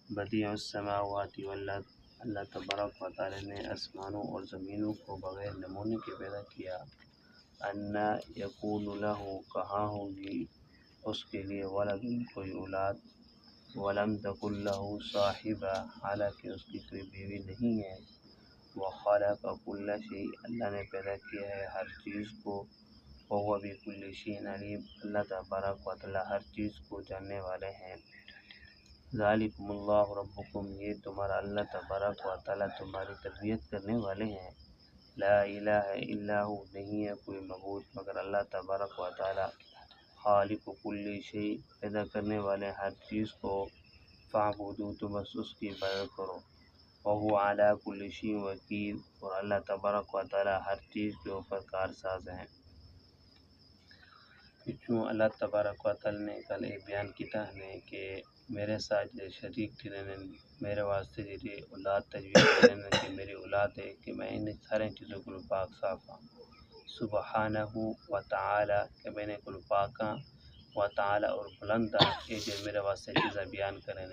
Badie السماوات والارض، اللہ تبارک و تعالی نے آسمانوں اور زمینوں کو بغیر نمونے کے پیدا کیا۔ انا یکون لہ، کہاں ہوگی اس کے لیے ولد، کوئی اولاد، ولم تکن لہ صاحبہ، حالانکہ اس کی کوئی بیوی نہیں ہے۔ وخلق کل شیء، اللہ نے پیدا کیا ہے ہر چیز کو۔ وہو بکل شیء علیم، اللہ تبارک و تعالی ہر چیز کو جاننے والے ہیں۔ ذالکم اللہ ربکم، یہ تمہارا اللہ تبارک و تعالی تمہاری تربیت کرنے والے ہیں۔ لا الہ الا ہو، نہیں ہے کوئی معبود مگر اللہ تبارک و تعالی۔ خالق کل شیء، پیدا کرنے والے ہر چیز کو۔ فاعبدوا، تو بس اس کی عبادت کرو۔ وہو علی کل شیء وکیل، اور اللہ تبارک و تعالی ہر چیز کے اوپر کارساز ہیں۔ چوں اللہ تبارک و تعالی نے کل ایک بیان کیتا ہے کہ میرے ساتھ جو شریک ٹھہرنے، میرے واسطے جو اولاد تجویز کرنے کہ میری اولاد ہے، کہ میں ان سارے چیزوں کو پاک صاف ہوں۔ سبحانہ و تعالی، کہ میں نے کل پاکاں، و تعالی اور بلندہ، یہ جو میرے واسطے چیزیں بیان کریں۔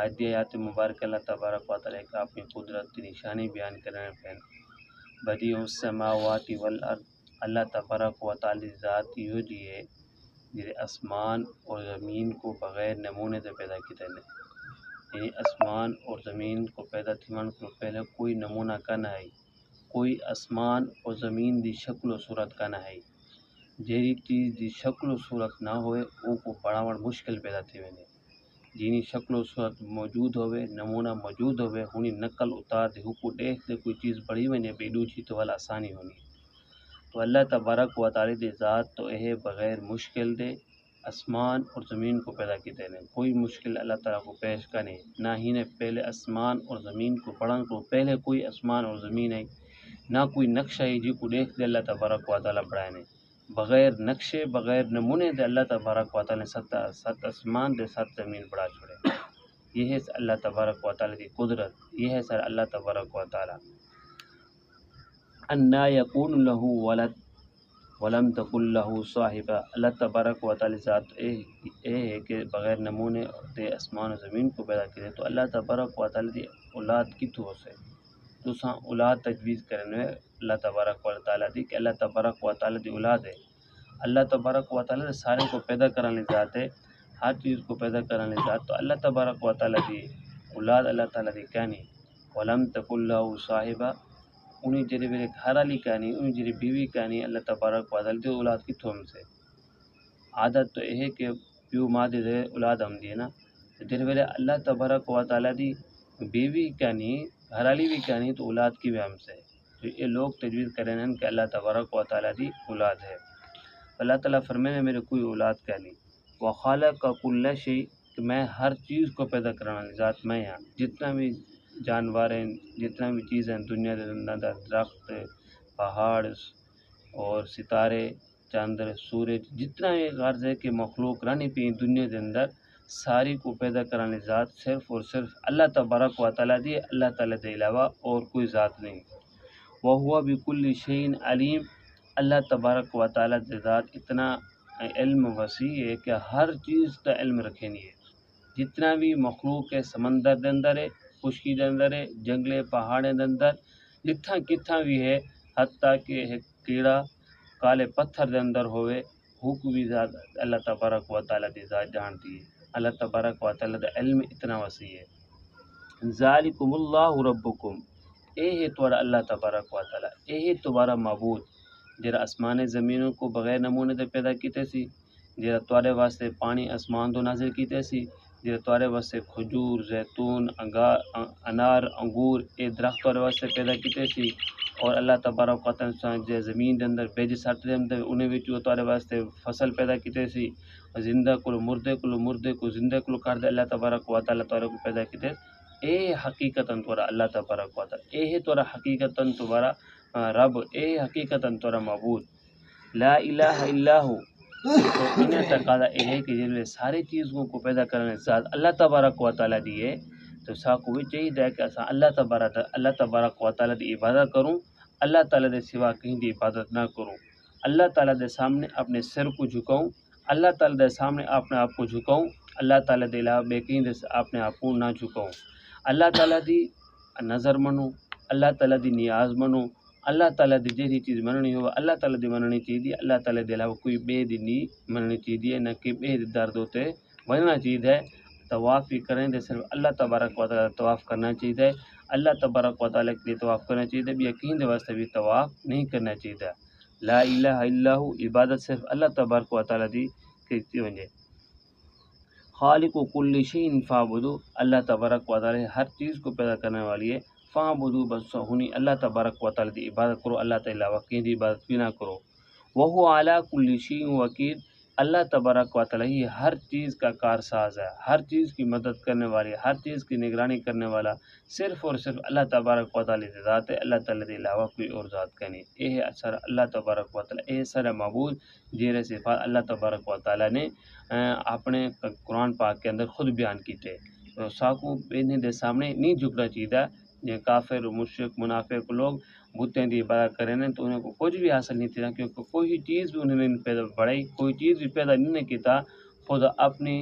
آیات مبارک اللہ تبارک و تعالی کا اپنی قدرت کی نشانی بیان کرنے پہن۔ بدیع السماوات والارض، اللہ تبارک و تعالی ذات یہ دیے جی آسمان اور زمین کو بغیر نمونے سے پیدا کیتے ہیں، یعنی آسمان اور زمین کو پیدا تھیون کو پہلے کوئی نمونہ کا نہ ہے، کوئی آسمان اور زمین دی شکل و صورت کا نہ ہے۔ جیڑی چیز دی شکل و صورت نہ ہوئے او کو بڑاوڑ مشکل پیدا تھی ویندے۔ جینی شکل و صورت موجود ہوئے، نمونہ موجود ہوئے، ہونی نقل اتار دے، کو دیکھ دے کوئی چیز بڑی ویندے بیڈو چی تو والا آسانی ہونی۔ تو اللہ تبارک و تعالی دی ذات تو اے بغیر مشکل دے آسمان اور زمین کو پیدا کیتے ہیں، کوئی مشکل اللہ تعالیٰ کو پیش کرنے، نہ ہی نے پہلے آسمان اور زمین کو پڑھن کو پہلے کوئی آسمان اور زمین ہے، نہ کوئی نقشہ ہے جی کو دیکھ دے اللہ تبارک و تعالیٰ بڑھائے نے۔ بغیر نقشے، بغیر نمونے دے اللہ تبارک و تعالیٰ نے سات آسمان دے سات زمین بڑھا چھوڑے۔ یہ ہے اللہ تبارک و تعالیٰ کی قدرت، یہ ہے سر اللہ تبارک و تعالیٰ۔ انا یکون لہ ولد ولم تکن لہ صاحبہ، اللہ تبارک و تعالی ذات اے ہے کہ بغیر نمونے دے آسمان و زمین کو پیدا کرے، تو اللہ تبارک و تعالی دی اولاد کتوں ہو سے تو ساں اولاد تجویز کرنے اللہ تبارک و تعالی دی کہ اللہ تبارک و تعالی دی اولاد ہے۔ اللہ تبارک و تعالی سارے کو پیدا کرنے ذات ہے، ہر چیز کو پیدا کرنے ذات، تو اللہ تبارک و تعالی دی اولاد اللہ تعالی دی کہانی۔ ولم تکن لہ صاحبہ، انہیں جڑے میرے گھر والی کہانی، انہیں جڑی بیوی کہانی، اللہ تبارک و تعالی دی اولاد کتوں ہم سے۔ عادت تو یہ ہے کہ پیو ماں دے اولاد ہم دی ہے نا، جڑے میرے اللہ تبارک و تعالی دی بیوی کہانی، گھر والی بھی کہانی، تو اولاد کی بھی ہم سے۔ تو یہ لوگ تجویز کریں کہ اللہ تبارک و تعالی دی اولاد ہے۔ اللہ تعالیٰ فرمائے میرے کوئی اولاد کہانی۔ وخالق کل شیء، کہ میں ہر چیز کو پیدا کرنے ذات میں ہاں، جتنا بھی جانور ہیں، جتنا بھی چیز ہیں دنیا کے اندر، درخت، پہاڑ اور ستارے، چاندر، سورج، جتنا بھی غرض ہے کہ مخلوق رہنی پی دنیا کے اندر، ساری کو پیدا کرنے ذات صرف اور صرف اللہ تبارک و تعالیٰ دی، اللہ تعالیٰ کے علاوہ اور کوئی ذات نہیں۔ وہو بکل شیء علیم، اللہ تبارک و تعالیٰ کی ذات اتنا علم وسیع ہے کہ ہر چیز کا علم رکھے نہیں ہے۔ جتنا بھی مخلوق ہے، سمندر دے اندر ہے، خشکی دے اندر ہے، جنگلے پہاڑے دے اندر، جتھاں کتھاں بھی ہے، حتیٰ کہ ایک کیڑا کالے پتھر دے اندر ہوئے، وہ کو بھی ذات اللہ تبارک و تعالیٰ کی ذات جانتی ہے۔ اللہ تبارک و تعالیٰ کا علم اتنا وسیع ہے۔ ذالکم اللہ ربکم، اے ہے تمہارا اللہ تبارک و تعالیٰ، اے ہے تمہارا معبود، جرا آسمان زمینوں کو بغیر نمونے سے پیدا کیتے سی، جرا تمہارے واسطے پانی آسمان تو نازل کیتے سی، جرا تمہارے واسطے کھجور، زیتون، انار، انگور، اے درخت تمہارے واسطے پیدا کیتے سی، اور اللہ تبارک و تعالیٰ جو زمین دے اندر بیج سٹ دے اندر انہیں وچوں تمہارے واسطے فصل پیدا کیتے سی، زندہ کو مردے کو زندہ کو کر دے اللہ تبارک و تعالیٰ تمہارے کو پیدا کیتے۔ اے حقیقتاً تمہارا اللہ تبارک و تعالیٰ، اے ہے تمہارا حقیقتاً تمہارا رب، اے حقیقتاً تمہارا معبود۔ لا الہ الا ہو، تو انہیں تقاضا یہ ہے کہ جن ساری چیزوں کو پیدا کرنے ذات اللہ تبارک و تعالیٰ دی ہے، تو ساکو بھی چاہیے کہ اللہ تبارک و تعالیٰ دی عبادت کروں، اللہ تعالیٰ دے سوا کہیں دی عبادت نہ کروں، اللہ تعالیٰ دے سامنے اپنے سر کو جھکاؤں، اللہ تعالیٰ دے سامنے اپنے آپ کو جھکاؤں، اللہ تعالیٰ دے علاوہ بے کہیں دے اپنے آپ کو نہ جھکاؤ، اللہ تعالیٰ دی نظر منو، اللہ تعالیٰ دی نیاز منو، اللہ تعالیٰ دی جہی چیز مننی ہو اللہ تعالیٰ دی مننی چاہیے، اللہ تعالیٰ دے علاوہ کوئی بے دی نہیں مننی چاہیے، نہ کہ بے دی درد ہوتے بننا چاہیے۔ طواف بھی کریں تو صرف اللہ تبارک و تعالیٰ طواف کرنا چاہیے، اللہ تبارک و تعالیٰ کے لیے طواف کرنا چاہیے، بھی یقین دے واسطے بھی طواف نہیں کرنا چاہیے۔ لا الہ الا ہو، عبادت صرف اللہ تبارک و تعالیٰ دی کی ونجے۔ خالق و کل شیء فاعبدو، اللہ تبارک و تعالیٰ ہر چیز کو پیدا کرنے والی ہے، فاعبدو بس ہونی اللہ تبارک و تعالیٰ دی عبادت کرو، اللہ تعالیٰ وقین دی عبادت بھی نہ کرو۔ وہو علی کل شیء وکیل، اللہ تبارک و تعالیٰ ہی ہر چیز کا کارساز ہے، ہر چیز کی مدد کرنے والی، ہر چیز کی نگرانی کرنے والا صرف اور صرف اللہ تبارک و تعالیٰ کی ذات ہے، اللہ تعالیٰ کے علاوہ کوئی اور ذات کا نہیں۔ یہ اثر اللہ تبارک و تعالیٰ، یہ سر معبود جیرے صفات اللہ تبارک و تعالیٰ نے اپنے قرآن پاک کے اندر خود بیان کیتے، تو ساکو انہیں دے سامنے نہیں جھکنا چاہیے۔ یہ کافر مشرک منافق لوگ بتیں دی عبادت کریں تو انہیں کو کچھ بھی حاصل نہیں تھا، کیونکہ کوئی چیز بھی انہیں نہیں پیدا بڑھائی، کوئی چیز بھی پیدا نہیں کیتا، خود اپنی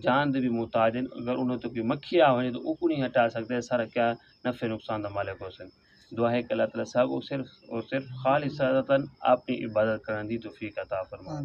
جان دے بھی محتاج ہیں، اگر انہیں تو کوئی مکھی آوے تو وہ کو نہیں ہٹا سکتے، سارا کیا نفع نقصان دا مالک ہو سن۔ دعا ہے کہ اللہ تعالیٰ صاحب کو صرف اور صرف خالصتاً اپنی عبادت کرنے دی توفیق عطا فرمائے۔